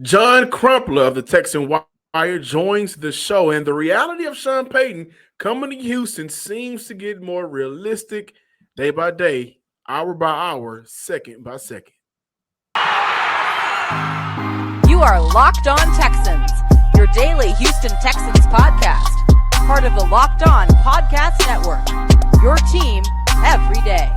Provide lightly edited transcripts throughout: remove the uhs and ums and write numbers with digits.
John Crumpler of the Texan Wire joins the show, and the reality of Sean Payton coming to Houston seems to get more realistic day by day, hour by hour, second by second. You are Locked On Texans, your daily Houston Texans podcast, part of the Locked On Podcast Network, your team every day.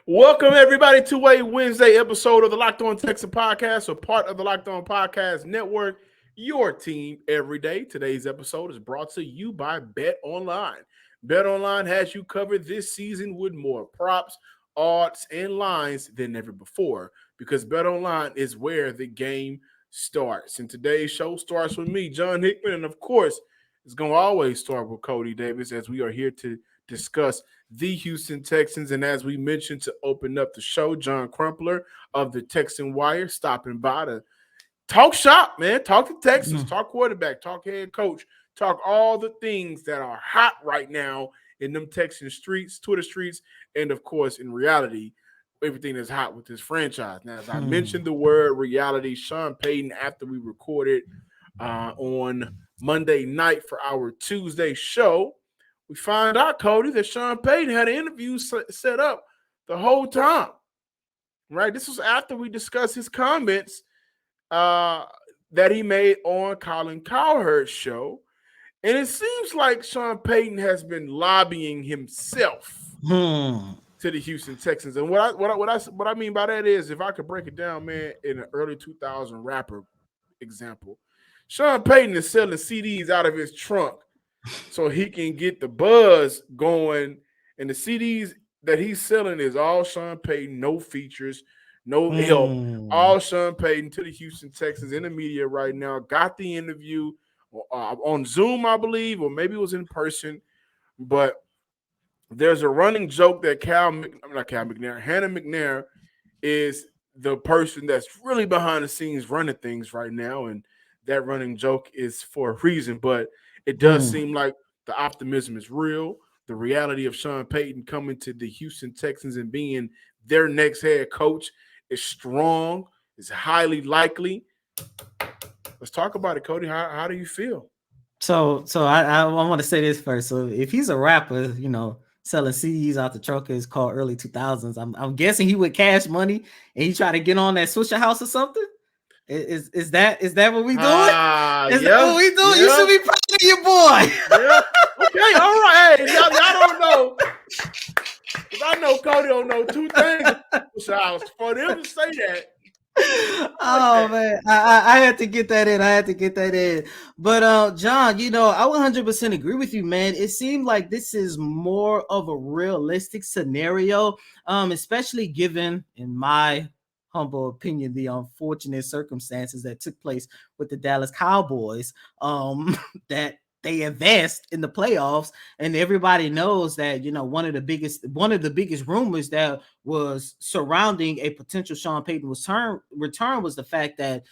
Welcome, everybody, to a Wednesday episode of the Locked On Texans podcast, a part of the Locked On Podcast Network, your team every day. Today's episode is brought to you by Bet Online. Bet Online has you covered this season with more props, odds, and lines than ever before, because Bet Online is where the game starts. And today's show starts with me, John Hickman, and of course, it's going to always start with Cody Davis, as we are here to discuss the Houston Texans. And as we mentioned to open up the show, John Crumpler of the Texan Wire stopping by to talk shop, man. Talk to Texans, talk quarterback, talk head coach, talk all the things that are hot right now in them Texan streets, Twitter streets, and of course, in reality, everything that's hot with this franchise. Now, as I mentioned the word reality, Sean Payton, after we recorded on Monday night for our Tuesday show, we find out, Cody, that Sean Payton had an interview set up the whole time, right? This was after we discussed his comments that he made on Colin Cowherd's show. And it seems like Sean Payton has been lobbying himself to the Houston Texans. And what I mean by that is, if I could break it down, man, in an early 2000 rapper example, Sean Payton is selling CDs out of his trunk so he can get the buzz going. And the CDs that he's selling is all Sean Payton, no features, no help, all Sean Payton to the Houston Texans in the media right now. Got the interview on Zoom, I believe, or maybe it was in person. But there's a running joke that Hannah McNair is the person that's really behind the scenes running things right now. And that running joke is for a reason, but it does seem like the optimism is real. The reality of Sean Payton coming to the Houston Texans and being their next head coach is strong, is highly likely. Let's talk about it, Cody. How do you feel? So I want to say this first. So if he's a rapper, selling CDs out the truck is called early 2000s. I'm guessing he would cash money and he try to get on that Swisher House or something. Is that what we doing? Is that what we doing? Yeah. You should be proud of your boy. Yeah. Okay, all right. Hey, y'all don't know. Because I know Cody don't know two things. For them to say that. Oh man, I had to get that in. But John, I 100% agree with you, man. It seemed like this is more of a realistic scenario, especially given, in my humble opinion, the unfortunate circumstances that took place with the Dallas Cowboys, that they advanced in the playoffs, and everybody knows that one of the biggest rumors that was surrounding a potential Sean Payton return was the fact that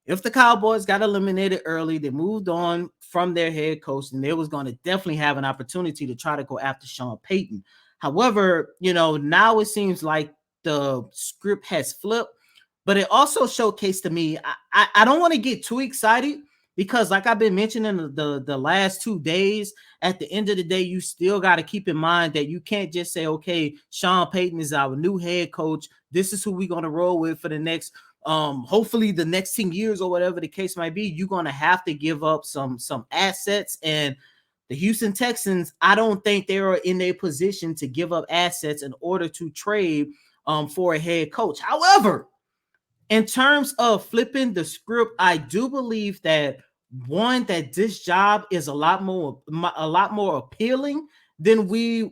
if the Cowboys got eliminated early, they moved on from their head coach, and they was going to definitely have an opportunity to try to go after Sean Payton. However, now it seems like the script has flipped, but it also showcased to me, I don't want to get too excited, because like I've been mentioning the last 2 days, at the end of the day, you still got to keep in mind that you can't just say, okay, Sean Payton is our new head coach. This is who we're going to roll with for the next, hopefully the next 10 years or whatever the case might be. You're going to have to give up some assets. And the Houston Texans, I don't think they are in a position to give up assets in order to trade for a head coach. However, in terms of flipping the script, I do believe that that this job is a lot more appealing than we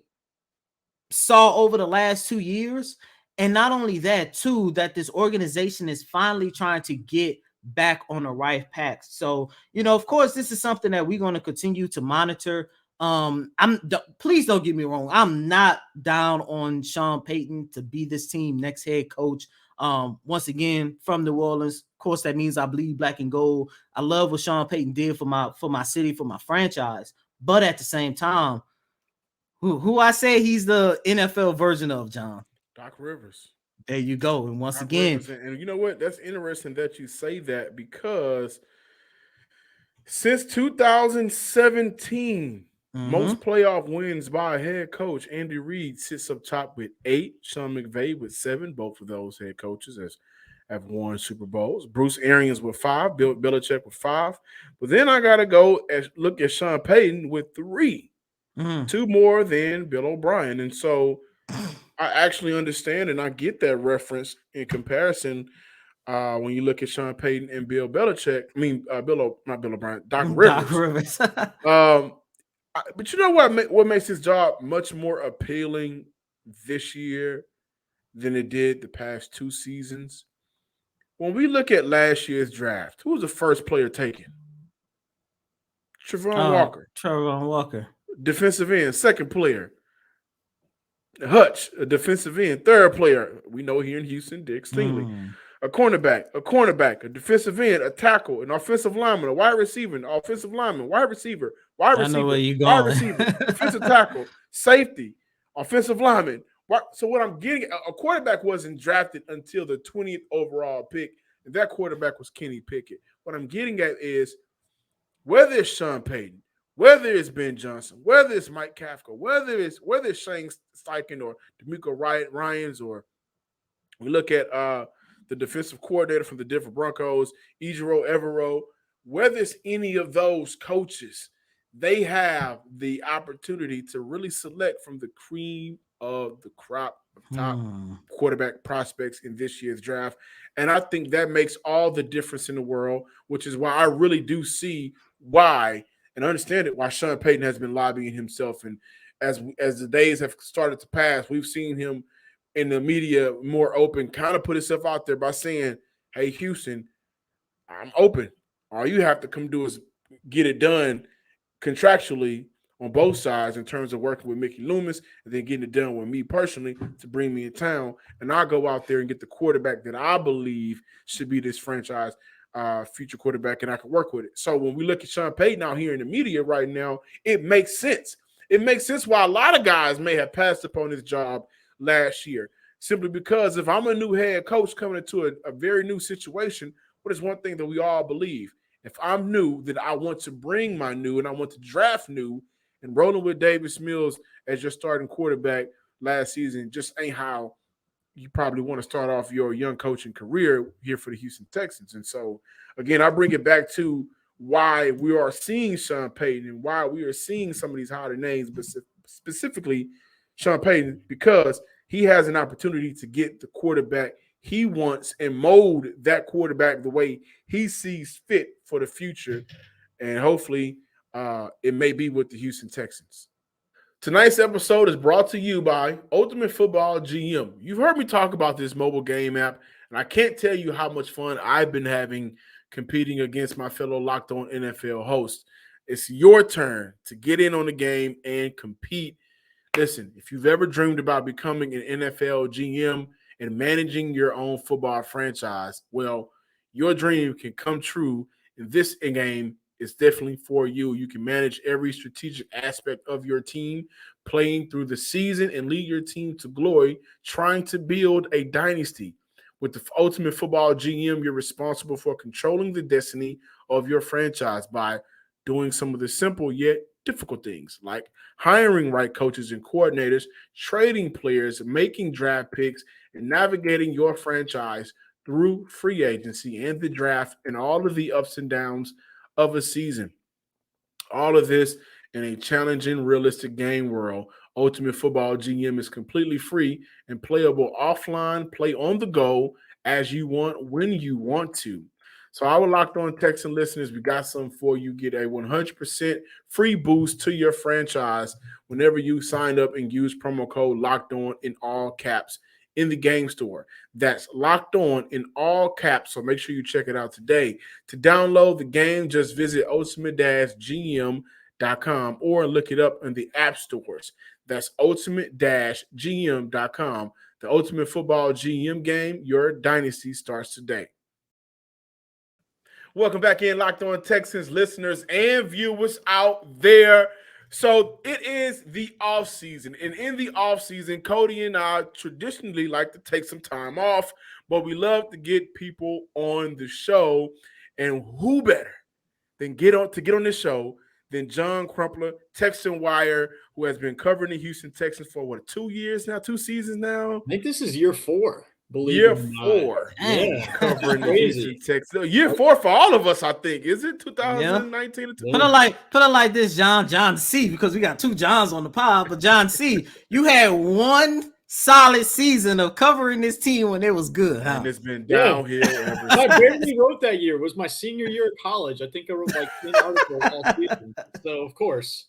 saw over the last 2 years. And not only that, too, that this organization is finally trying to get back on the right path. So, of course, this is something that we're going to continue to monitor. Please don't get me wrong. I'm not down on Sean Payton to be this team next head coach. Once again, from New Orleans. Of course, that means I bleed black and gold. I love what Sean Payton did for my city, for my franchise. But at the same time, Who I say he's the NFL version of, John. Doc Rivers. There you go. And once Doc again, Rivers. And you know what? That's interesting that you say that because since 2017, most playoff wins by a head coach, Andy Reid sits up top with 8. Sean McVay with 7. Both of those head coaches have won Super Bowls. Bruce Arians with 5. Bill Belichick with 5. But then I got to go and look at Sean Payton with 3. 2 more than Bill O'Brien. And so I actually understand and I get that reference in comparison when you look at Sean Payton and Bill Belichick. I mean, not Bill O'Brien, Doc Rivers. Doc Rivers. But you know what makes his job much more appealing this year than it did the past 2 seasons? When we look at last year's draft, who was the first player taken? Trevon Walker. Trevon Walker. Defensive end. Second player, Hutch, a defensive end. Third player, we know here in Houston, Dick Stingley. A cornerback, a defensive end, a tackle, an offensive lineman, a wide receiver, an offensive lineman, wide receiver, I know where you're going. wide receiver, defensive tackle, safety, offensive lineman. So what I'm getting, a quarterback wasn't drafted until the 20th overall pick, and that quarterback was Kenny Pickett. What I'm getting at is whether it's Sean Payton, whether it's Ben Johnson, whether it's Mike Kafka, whether it's Shane Steichen or D'Amico Ryans, or we look at the defensive coordinator from the Denver Broncos, Ejiro Evero, whether it's any of those coaches, they have the opportunity to really select from the cream of the crop of top quarterback prospects in this year's draft. And I think that makes all the difference in the world, which is why I really do see why and understand it, why Sean Payton has been lobbying himself. And as the days have started to pass, we've seen him in the media more open, kind of put himself out there by saying, hey, Houston, I'm open. All you have to come do is get it done contractually on both sides in terms of working with Mickey Loomis and then getting it done with me personally to bring me in town. And I'll go out there and get the quarterback that I believe should be this franchise future quarterback, and I can work with it. So when we look at Sean Payton out here in the media right now, it makes sense. It makes sense why a lot of guys may have passed upon his job last year, simply because if I'm a new head coach coming into a very new situation, what is one thing that we all believe? If I'm new, then I want to bring my new and I want to draft new, and rolling with Davis Mills as your starting quarterback last season just ain't how you probably want to start off your young coaching career here for the Houston Texans. And so, again, I bring it back to why we are seeing Sean Payton and why we are seeing some of these hotter names, but specifically Sean Payton, because he has an opportunity to get the quarterback he wants and mold that quarterback the way he sees fit for the future. And hopefully it may be with the Houston Texans. Tonight's episode is brought to you by Ultimate Football GM. You've heard me talk about this mobile game app, and I can't tell you how much fun I've been having competing against my fellow Locked On NFL hosts. It's your turn to get in on the game and compete. Listen, if you've ever dreamed about becoming an NFL GM and managing your own football franchise, well, your dream can come true in this game. Is definitely for you. You can manage every strategic aspect of your team, playing through the season and lead your team to glory, trying to build a dynasty. With the Ultimate Football GM, you're responsible for controlling the destiny of your franchise by doing some of the simple yet difficult things like hiring right coaches and coordinators, trading players, making draft picks, and navigating your franchise through free agency and the draft and all of the ups and downs of a season. All of this in a challenging, realistic game world. Ultimate Football GM is completely free and playable offline, play on the go as you want, when you want to. So our Locked On Texan listeners, we got something for you. Get a 100% free boost to your franchise whenever you sign up and use promo code Locked On in all caps in the game store. That's Locked On in all caps, so make sure you check it out today. To download the game, just visit ultimate-gm.com or look it up in the app stores. That's ultimate-gm.com. The Ultimate Football GM game, your dynasty starts today. Welcome back in, Locked On Texans listeners and viewers out there. So it is the off season, and in the off season, Cody and I traditionally like to take some time off, but we love to get people on the show, and who better than get on this show than John Crumpler, Texan Wire, who has been covering the Houston Texans for what 2 years now, 2 seasons now. I think this is year 4. Believe Year it or not. 4, Yeah, covering the crazy. Houston Texans. Year 4 for all of us, I think. Is it 2019? Yeah. Put it like this, John C, because we got 2 Johns on the pod. But John C, you had one solid season of covering this team when it was good, huh? And it's been downhill ever I since. barely wrote that year. It was my senior year of college. I think I wrote like 10 articles all season. So, of course.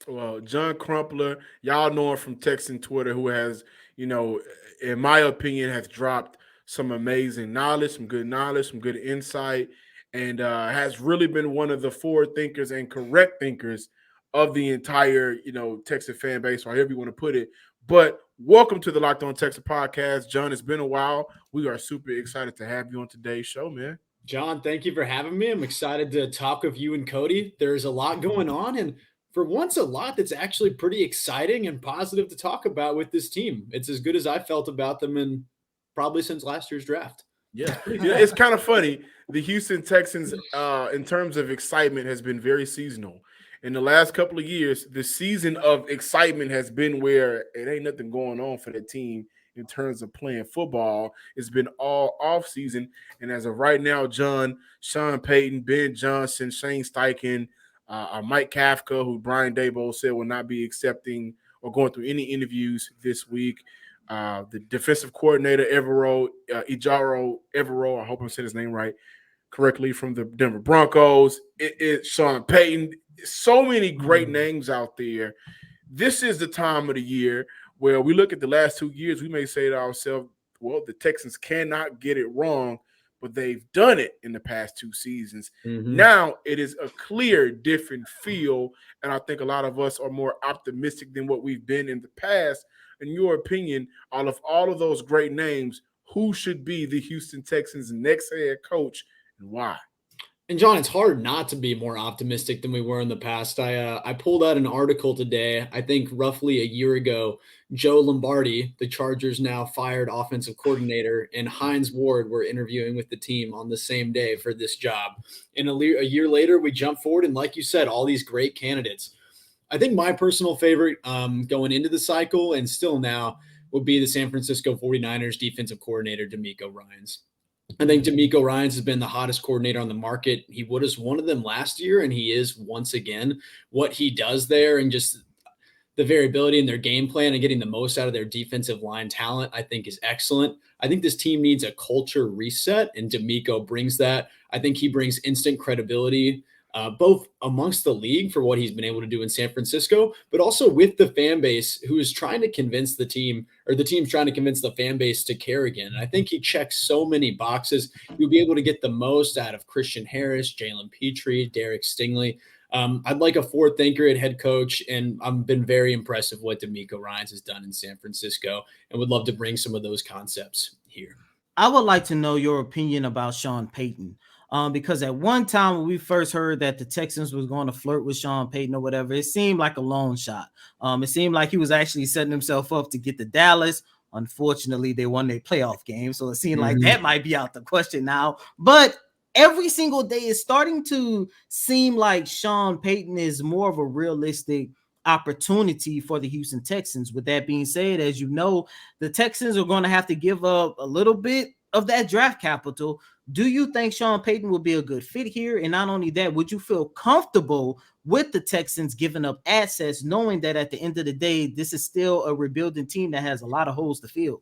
Well, John Crumpler, y'all know him from Texan Twitter, who has, in my opinion, has dropped some amazing knowledge, some good insight, and has really been one of the forward thinkers and correct thinkers of the entire, Texas fan base, or however you want to put it. But welcome to the Locked On Texas podcast. John, it's been a while. We are super excited to have you on today's show, man. John, thank you for having me. I'm excited to talk with you and Cody. There's a lot going on, and for once, a lot that's actually pretty exciting and positive to talk about with this team. It's as good as I felt about them in probably since last year's draft. Yeah, it's kind of funny. The Houston Texans, in terms of excitement, has been very seasonal. In the last couple of years, the season of excitement has been where it ain't nothing going on for the team in terms of playing football. It's been all off season. And as of right now, John, Sean Payton, Ben Johnson, Shane Steichen, Mike Kafka, who Brian Daboll said will not be accepting or going through any interviews this week. The defensive coordinator, Ijaro Evero, I hope I'm saying his name right, correctly, from the Denver Broncos. It's Sean Payton. So many great names out there. This is the time of the year where we look at the last 2 years, we may say to ourselves, well, the Texans cannot get it wrong, but they've done it in the past 2 seasons. Mm-hmm. Now it is a clear, different feel, and I think a lot of us are more optimistic than what we've been in the past. In your opinion, out of all of those great names, who should be the Houston Texans' next head coach and why? And John, it's hard not to be more optimistic than we were in the past. I pulled out an article today, I think roughly a year ago. Joe Lombardi, the Chargers' now fired offensive coordinator, and Hines Ward were interviewing with the team on the same day for this job. And a year later, we jump forward, and like you said, all these great candidates. I think my personal favorite going into the cycle and still now would be the San Francisco 49ers defensive coordinator, DeMeco Ryans. I think DeMeco Ryans has been the hottest coordinator on the market. He was one of them last year, and he is once again. What he does there and just the variability in their game plan and getting the most out of their defensive line talent, I think is excellent. I think this team needs a culture reset, and DeMeco brings that. I think he brings instant credibility, both amongst the league for what he's been able to do in San Francisco, but also with the fan base who is trying to convince the team, or the team's trying to convince the fan base to care again. And I think he checks so many boxes. You'll be able to get the most out of Christian Harris, Jalen Petrie, Derek Stingley. I'd like a forward thinker at head coach, and I've been very impressed with what DeMeco Ryans has done in San Francisco and would love to bring some of those concepts here. I would like to know your opinion about Sean Payton. Because at one time when we first heard that the Texans was going to flirt with Sean Payton or whatever, it seemed like a long shot. It seemed like he was actually setting himself up to get to Dallas. Unfortunately, they won their playoff game, so it seemed like that might be out the question now. But every single day is starting to seem like Sean Payton is more of a realistic opportunity for the Houston Texans. With that being said, as you know, the Texans are going to have to give up a little bit of that draft capital. Do you think Sean Payton will be a good fit here? And not only that, would you feel comfortable with the Texans giving up assets, knowing that at the end of the day, this is still a rebuilding team that has a lot of holes to fill?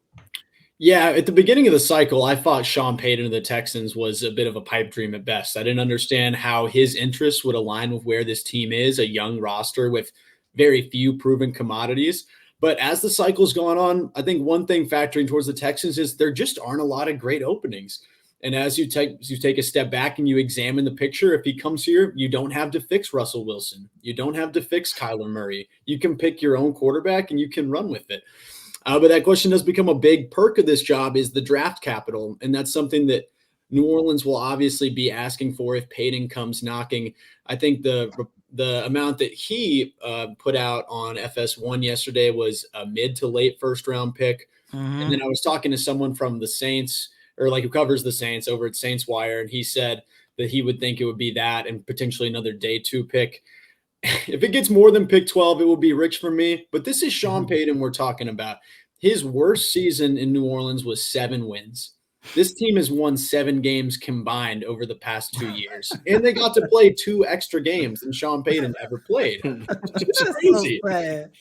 Yeah, at the beginning of the cycle, I thought Sean Payton of the Texans was a bit of a pipe dream at best. I didn't understand how his interests would align with where this team is, a young roster with very few proven commodities. But as the cycle's gone on, I think one thing factoring towards the Texans is there just aren't a lot of great openings. And as you take a step back and you examine the picture, if he comes here, you don't have to fix Russell Wilson. You don't have to fix Kyler Murray. You can pick your own quarterback and you can run with it. But that question does become a big perk of this job is the draft capital. And that's something that New Orleans will obviously be asking for if Payton comes knocking. I think the the amount that he put out on FS1 yesterday was a mid to late first round pick. Mm-hmm. And then I was talking to someone from the Saints, or like who covers the Saints over at Saints Wire, and he said that he would think it would be that and potentially another day 2 pick. If it gets more than pick 12, it will be rich for me. But this is Sean Payton we're talking about. His worst season in New Orleans was 7 wins. This team has won 7 games combined over the past 2 years. And they got to play 2 extra games than Sean Payton ever played. It's crazy.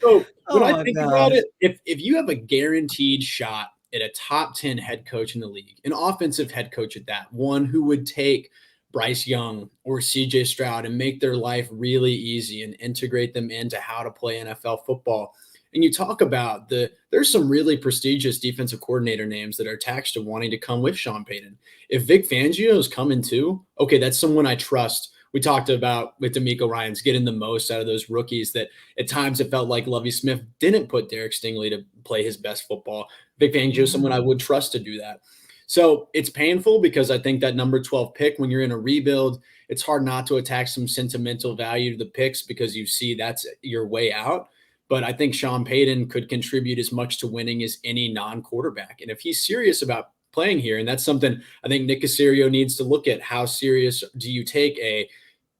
So when I think about it, if you have a guaranteed shot at a top 10 head coach in the league, an offensive head coach at that, one who would take Bryce Young or CJ Stroud and make their life really easy and integrate them into how to play NFL football. And you talk about there's some really prestigious defensive coordinator names that are attached to wanting to come with Sean Payton. If Vic Fangio is coming too, okay, that's someone I trust. We talked about with D'Amico Ryans getting the most out of those rookies that at times it felt like Lovie Smith didn't put Derek Stingley to play his best football. Vic Fangio is someone I would trust to do that. So it's painful because I think that number 12 pick, when you're in a rebuild, it's hard not to attach some sentimental value to the picks because you see that's your way out. But I think Sean Payton could contribute as much to winning as any non-quarterback. And if he's serious about playing here, and that's something I think Nick Caserio needs to look at, how serious do you take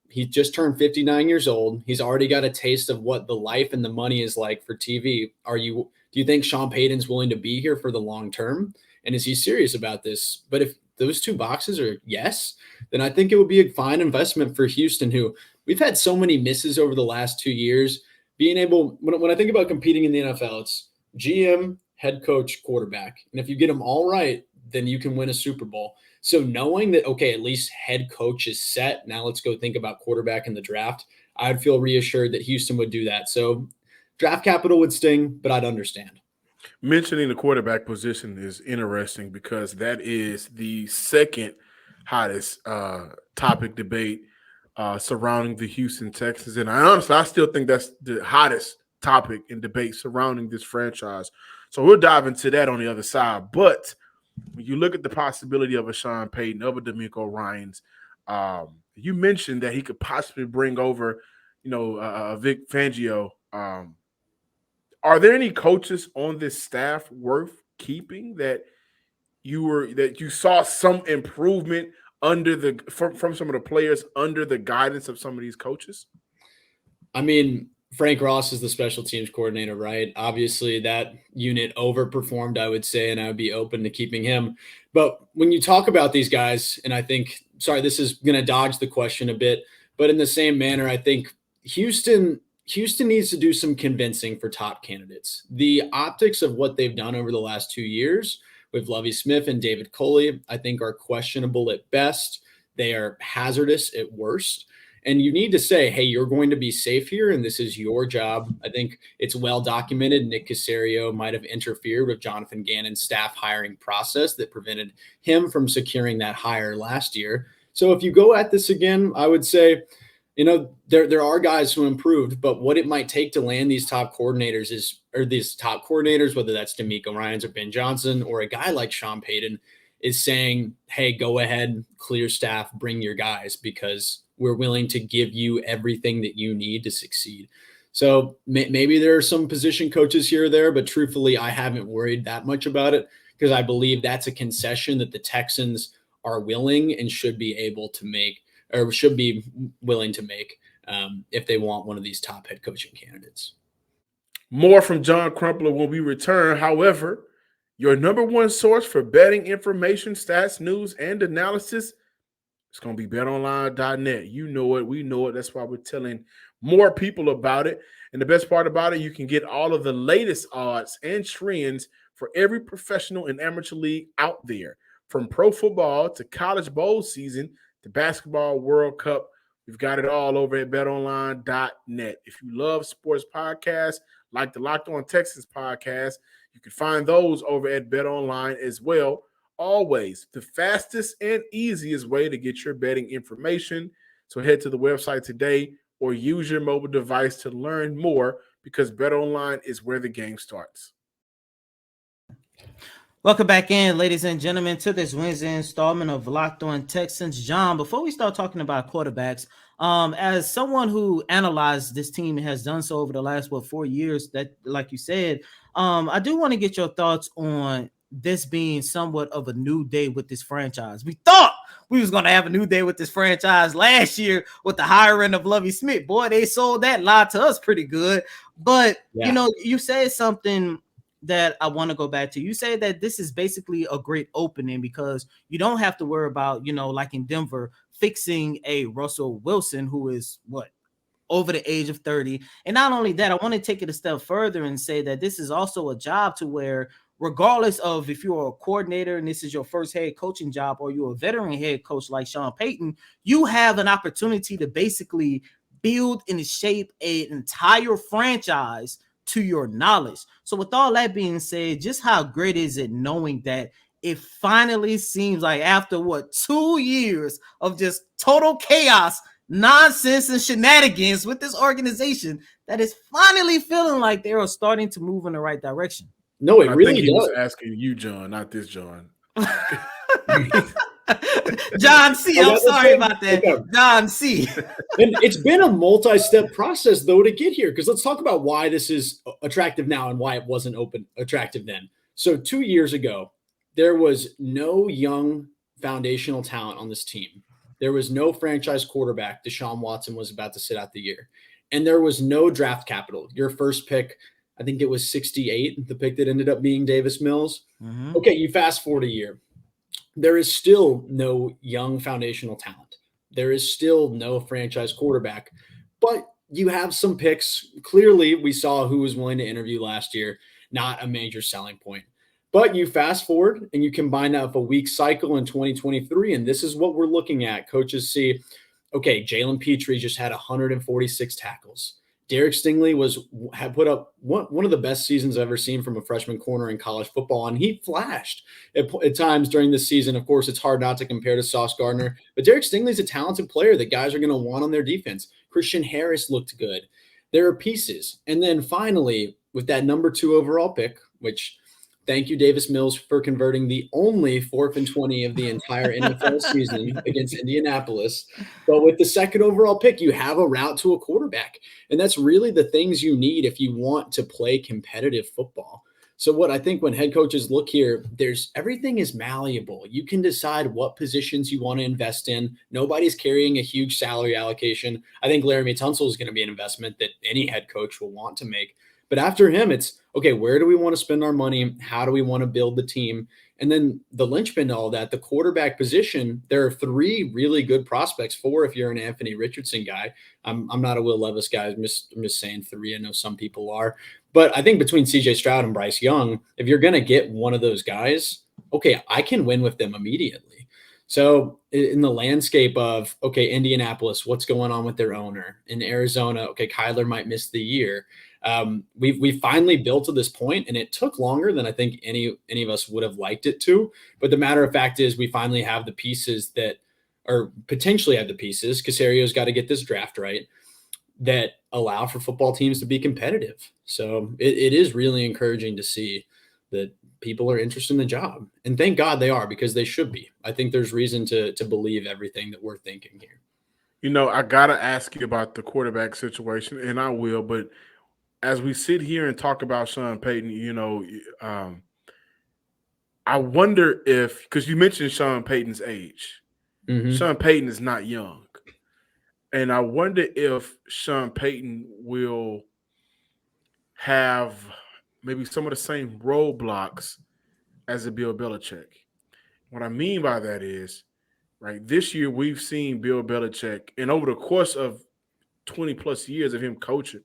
he just turned 59 years old. He's already got a taste of what the life and the money is like for TV. Do you think Sean Payton's willing to be here for the long term? And is he serious about this? But if those 2 boxes are yes, then I think it would be a fine investment for Houston, who we've had so many misses over the last 2 years. Being able, when I think about competing in the NFL, it's GM, head coach, quarterback. And if you get them all right, then you can win a Super Bowl. So knowing that, okay, at least head coach is set, now let's go think about quarterback in the draft, I'd feel reassured that Houston would do that. So draft capital would sting, but I'd understand. Mentioning the quarterback position is interesting because that is the second hottest topic debate surrounding the Houston Texans. And I still think that's the hottest topic in debate surrounding this franchise. So we'll dive into that on the other side. But when you look at the possibility of a Sean Payton, of a D'Amico Ryans, you mentioned that he could possibly bring over, Vic Fangio. Are there any coaches on this staff worth keeping that you saw some improvement from some of the players under the guidance of some of these coaches? I mean, Frank Ross is the special teams coordinator, right? Obviously, that unit overperformed, I would say, and I would be open to keeping him. But when you talk about these guys, and I think, this is going to dodge the question a bit, but in the same manner, I think Houston needs to do some convincing for top candidates. The optics of what they've done over the last 2 years with Lovie Smith and David Culley, I think, are questionable at best. They are hazardous at worst. And you need to say, hey, you're going to be safe here, and this is your job. I think it's well documented. Nick Caserio might have interfered with Jonathan Gannon's staff hiring process that prevented him from securing that hire last year. So if you go at this again, I would say, there are guys who improved, but what it might take to land these top coordinators whether that's D'Amico Ryans or Ben Johnson or a guy like Sean Payton, is saying, hey, go ahead, clear staff, bring your guys, because we're willing to give you everything that you need to succeed. So maybe there are some position coaches here or there, but truthfully, I haven't worried that much about it because I believe that's a concession that the Texans are willing and should be able to make, or should be willing to make if they want one of these top head coaching candidates. More from John Crumpler when we return. However, your number one source for betting information, stats, news, and analysis, it's going to be betonline.net. You know it. We know it. That's why we're telling more people about it. And the best part about it, you can get all of the latest odds and trends for every professional and amateur league out there. From pro football to college bowl season to basketball World Cup, we've got it all over at betonline.net. If you love sports podcasts like the Locked On Texans podcast, you can find those over at BetOnline as well. Always the fastest and easiest way to get your betting information. So head to the website today or use your mobile device to learn more, because BetOnline is where the game starts. Welcome back in, ladies and gentlemen, to this Wednesday installment of Locked On Texans. John, before we start talking about quarterbacks, as someone who analyzed this team and has done so over the last 4 years, that like you said, I do want to get your thoughts on this being somewhat of a new day with this franchise. We thought we was gonna have a new day with this franchise last year with the hiring of Lovie Smith. Boy, they sold that lie to us pretty good. But you said something that I want to go back to. You say that this is basically a great opening because you don't have to worry about, like in Denver, fixing a Russell Wilson who is over the age of 30. And not only that, I want to take it a step further and say that this is also a job to where, regardless of if you're a coordinator and this is your first head coaching job or you're a veteran head coach like Sean Payton, you have an opportunity to basically build and shape an entire franchise to your knowledge. So with all that being said, just how great is it knowing that it finally seems like after 2 years of just total chaos, nonsense, and shenanigans with this organization, that is finally feeling like they are starting to move in the right direction. No, it really think he does. was asking you, John, not this John. John C. I'm sorry about that. Okay. John C. And it's been a multi-step process, though, to get here, because let's talk about why this is attractive now and why it wasn't attractive then. So 2 years ago, there was no young foundational talent on this team. There was no franchise quarterback. Deshaun Watson was about to sit out the year. And there was no draft capital. Your first pick, I think it was 68, the pick that ended up being Davis Mills. Mm-hmm. Okay, you fast forward a year. There is still no young foundational talent. There is still no franchise quarterback, but you have some picks. Clearly, we saw who was willing to interview last year, not a major selling point. But you fast forward and you combine that with a weak cycle in 2023, and this is what we're looking at. Coaches see, okay, Jalen Petrie just had 146 tackles. Derek Stingley had put up one of the best seasons I've ever seen from a freshman corner in college football, and he flashed at times during this season. Of course, it's hard not to compare to Sauce Gardner, but Derek Stingley's a talented player that guys are going to want on their defense. Christian Harris looked good. There are pieces. And then finally, with that number 2 overall pick, which thank you, Davis Mills, for converting the only 4th and 20 of the entire NFL season against Indianapolis. But with the 2nd overall pick, you have a route to a quarterback. And that's really the things you need if you want to play competitive football. So what I think when head coaches look here, everything is malleable. You can decide what positions you want to invest in. Nobody's carrying a huge salary allocation. I think Laramie Tunsil is going to be an investment that any head coach will want to make. But after him, it's, okay, where do we want to spend our money? How do we want to build the team? And then the linchpin to all that, the quarterback position, there are 3 really good prospects. 4 if you're an Anthony Richardson guy. I'm not a Will Levis guy. I'm just saying 3. I know some people are. But I think between CJ Stroud and Bryce Young, if you're going to get one of those guys, okay, I can win with them immediately. So in the landscape of, okay, Indianapolis, what's going on with their owner? In Arizona, okay, Kyler might miss the year. We finally built to this point, and it took longer than I think any of us would have liked it to. But the matter of fact is we finally have the pieces that or potentially have the pieces. Casario's got to get this draft right that allow for football teams to be competitive. So it is really encouraging to see that people are interested in the job. And thank God they are, because they should be. I think there's reason to believe everything that we're thinking here. I got to ask you about the quarterback situation, and I will. But as we sit here and talk about Sean Payton, I wonder if, because you mentioned Sean Payton's age, Sean Payton is not young. And I wonder if Sean Payton will have maybe some of the same roadblocks as a Bill Belichick. What I mean by that is, right, this year we've seen Bill Belichick, and over the course of 20 plus years of him coaching,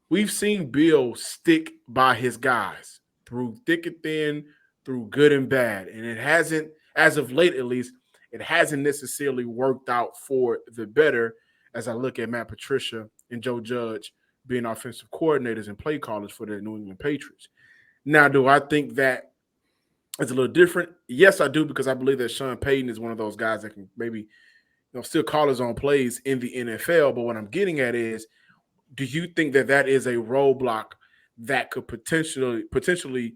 we've seen Bill stick by his guys through thick and thin, through good and bad. And it hasn't, as of late at least, it hasn't necessarily worked out for the better as I look at Matt Patricia and Joe Judge being offensive coordinators and play callers for the New England Patriots. Now, do I think that it's a little different? Yes, I do, because I believe that Sean Payton is one of those guys that can maybe still call his own plays in the NFL. But what I'm getting at is, do you think that is a roadblock that could potentially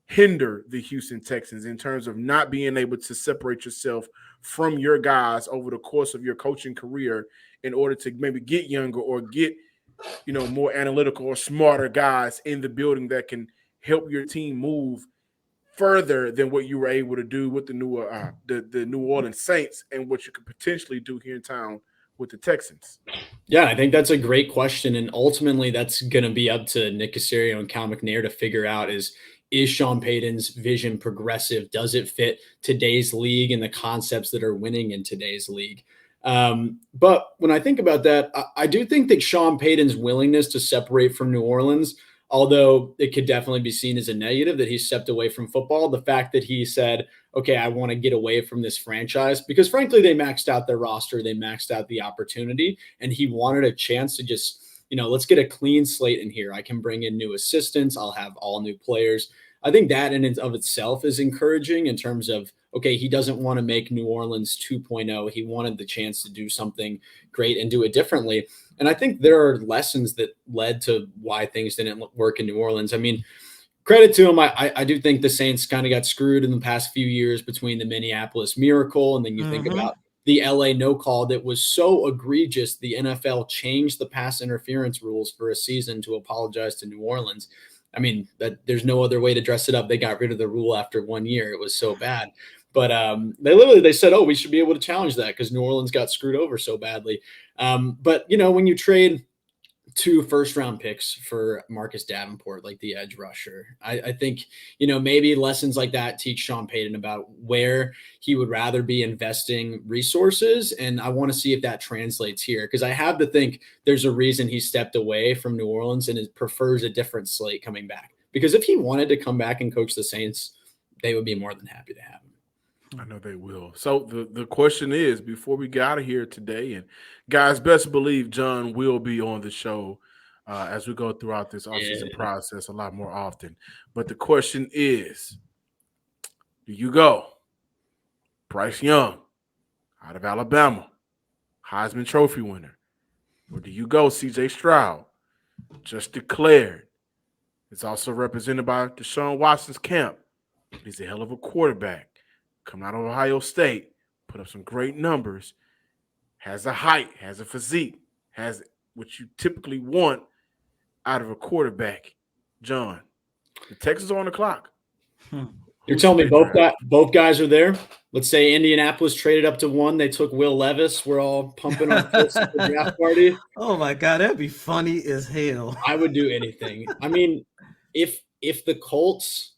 hinder the Houston Texans in terms of not being able to separate yourself from your guys over the course of your coaching career in order to maybe get younger or get, more analytical or smarter guys in the building that can help your team move further than what you were able to do with the New Orleans Saints and what you could potentially do here in town with the Texans? Yeah, I think that's a great question. And ultimately, that's going to be up to Nick Caserio and Cal McNair to figure out is Sean Payton's vision progressive? Does it fit today's league and the concepts that are winning in today's league? But when I think about that, I do think that Sean Payton's willingness to separate from New Orleans, although it could definitely be seen as a negative that he stepped away from football, the fact that he said, okay, I want to get away from this franchise because frankly, they maxed out their roster. They maxed out the opportunity and he wanted a chance to just, let's get a clean slate in here. I can bring in new assistants. I'll have all new players. I think that in and of itself is encouraging in terms of, okay, he doesn't want to make New Orleans 2.0. He wanted the chance to do something great and do it differently. And I think there are lessons that led to why things didn't work in New Orleans. I mean, credit to him. I do think the Saints kind of got screwed in the past few years between the Minneapolis Miracle. And then you think about the LA no call that was so egregious. The NFL changed the pass interference rules for a season to apologize to New Orleans. I mean, there's no other way to dress it up. They got rid of the rule after 1 year. It was so bad. But they said, oh, we should be able to challenge that because New Orleans got screwed over so badly. But, when you trade 2 first-round picks for Marcus Davenport, like the edge rusher, I think, maybe lessons like that teach Sean Payton about where he would rather be investing resources. And I want to see if that translates here because I have to think there's a reason he stepped away from New Orleans and prefers a different slate coming back. Because if he wanted to come back and coach the Saints, they would be more than happy to have him. I know they will. So the question is, before we get out of here today, and guys, best believe John will be on the show as we go throughout this offseason process a lot more often. But the question is, do you go Bryce Young out of Alabama, Heisman Trophy winner, or do you go C.J. Stroud, just declared? It's also represented by Deshaun Watson's camp. He's a hell of a quarterback. Coming out of Ohio State, put up some great numbers, has a height, has a physique, has what you typically want out of a quarterback. John, the Texans are on the clock. You're telling me both guys are there? Let's say Indianapolis traded up to 1. They took Will Levis. We're all pumping on fists at the draft party. Oh, my God. That'd be funny as hell. I would do anything. I mean, if the Colts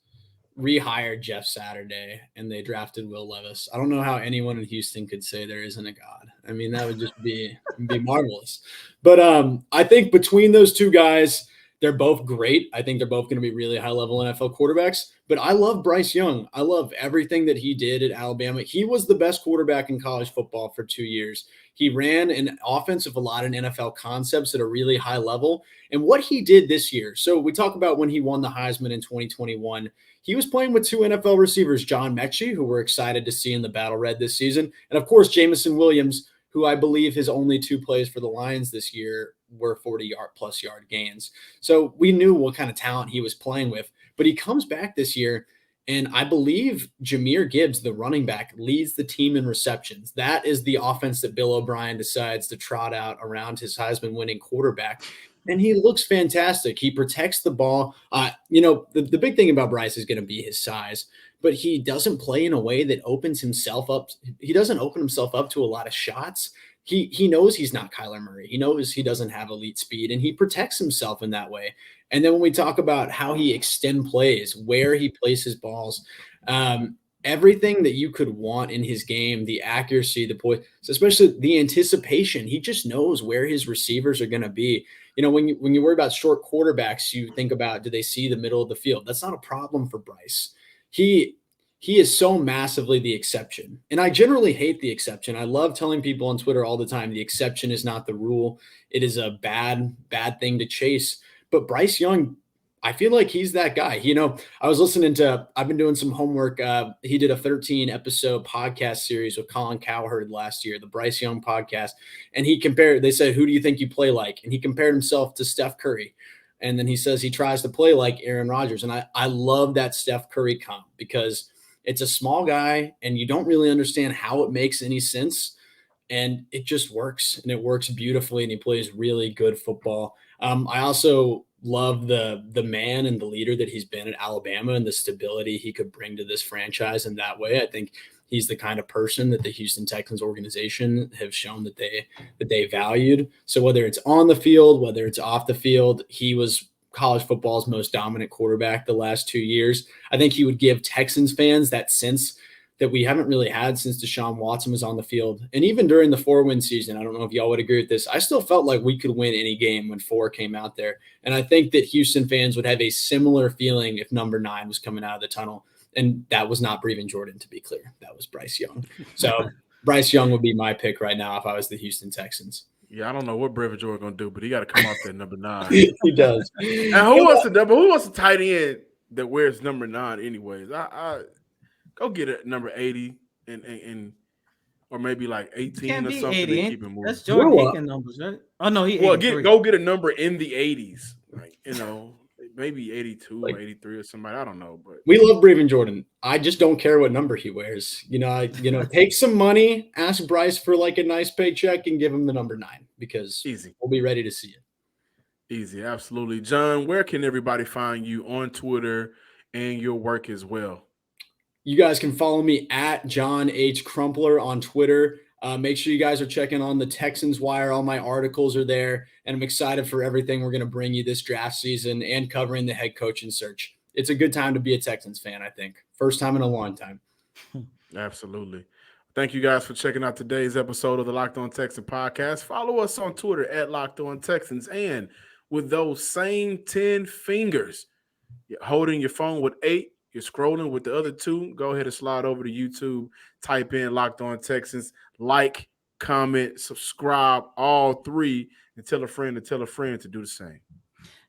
rehired Jeff Saturday and they drafted Will Levis, I don't know how anyone in Houston could say there isn't a God. I mean, that would just be marvelous. But I think between those two guys, they're both great. I think they're both going to be really high-level NFL quarterbacks. But I love Bryce Young. I love everything that he did at Alabama. He was the best quarterback in college football for 2 years. He ran an offense with a lot of NFL concepts at a really high level. And what he did this year, so we talk about when he won the Heisman in 2021, he was playing with 2 NFL receivers, John Mechie, who we're excited to see in the Battle Red this season, and of course, Jameson Williams, who I believe his only 2 plays for the Lions this year were 40-plus yard gains. So we knew what kind of talent he was playing with. But he comes back this year, and I believe Jahmyr Gibbs, the running back, leads the team in receptions. That is the offense that Bill O'Brien decides to trot out around his Heisman-winning quarterback. And he looks fantastic. He protects the ball. The big thing about Bryce is going to be his size, but he doesn't play in a way that opens himself up. He doesn't open himself up to a lot of shots. He knows he's not Kyler Murray. He knows he doesn't have elite speed, and he protects himself in that way. And then when we talk about how he extend plays, where he places balls, everything that you could want in his game, the accuracy, the poise, especially the anticipation, he just knows where his receivers are going to be. When you worry about short quarterbacks, you think about, do they see the middle of the field? That's not a problem for Bryce. He is so massively the exception. And I generally hate the exception. I love telling people on Twitter all the time, the exception is not the rule. It is a bad thing to chase. But Bryce Young, I feel like he's that guy. I've been doing some homework. He did a 13-episode podcast series with Colin Cowherd last year, the Bryce Young podcast. And they said, who do you think you play like? And he compared himself to Steph Curry. And then he says he tries to play like Aaron Rodgers. And I love that Steph Curry comp because it's a small guy and you don't really understand how it makes any sense. And it just works, and it works beautifully, and he plays really good football. I also love the man and the leader that he's been at Alabama and the stability he could bring to this franchise in that way. I think he's the kind of person that the Houston Texans organization have shown that they valued. So whether it's on the field, whether it's off the field, he was college football's most dominant quarterback the last 2 years. I think he would give Texans fans that sense that we haven't really had since Deshaun Watson was on the field. And even during the 4-win season, I don't know if y'all would agree with this, I still felt like we could win any game when 4 came out there. And I think that Houston fans would have a similar feeling if number 9 was coming out of the tunnel. And that was not Breven Jordan, to be clear. That was Bryce Young. So Bryce Young would be my pick right now if I was the Houston Texans. Yeah, I don't know what Breven Jordan going to do, but he got to come off that number 9. He does. And who wants a tight end that wears number 9 anyways? I go get a number 80 and or maybe like 18 or something. 80. Keep it moving. That's Jordan Hickens numbers, right? Oh no, go get a number in the 80s, like maybe 82 or 83 or somebody. I don't know, but we love Breven Jordan. I just don't care what number he wears. Take some money, ask Bryce for like a nice paycheck, and give him the number 9 because easy. We'll be ready to see it. Easy, absolutely. John, where can everybody find you on Twitter and your work as well? You guys can follow me at John H. Crumpler on Twitter. Make sure you guys are checking on the Texans Wire. All my articles are there, and I'm excited for everything we're going to bring you this draft season and covering the head coaching search. It's a good time to be a Texans fan, I think. First time in a long time. Absolutely. Thank you guys for checking out today's episode of the Locked On Texans podcast. Follow us on Twitter at Locked On Texans, and with those same 10 fingers, you're holding your phone with 8, you're scrolling with the other 2, go ahead and slide over to YouTube, type in Locked On Texans, like, comment, subscribe, all 3, and tell a friend to do the same.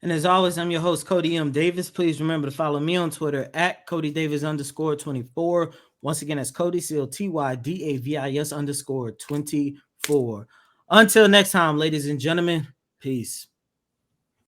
And as always, I'm your host, Cody M. Davis. Please remember to follow me on Twitter at CodyDavis_24. Once again, that's Cody, COTYDAVIS_24. Until next time, ladies and gentlemen, peace.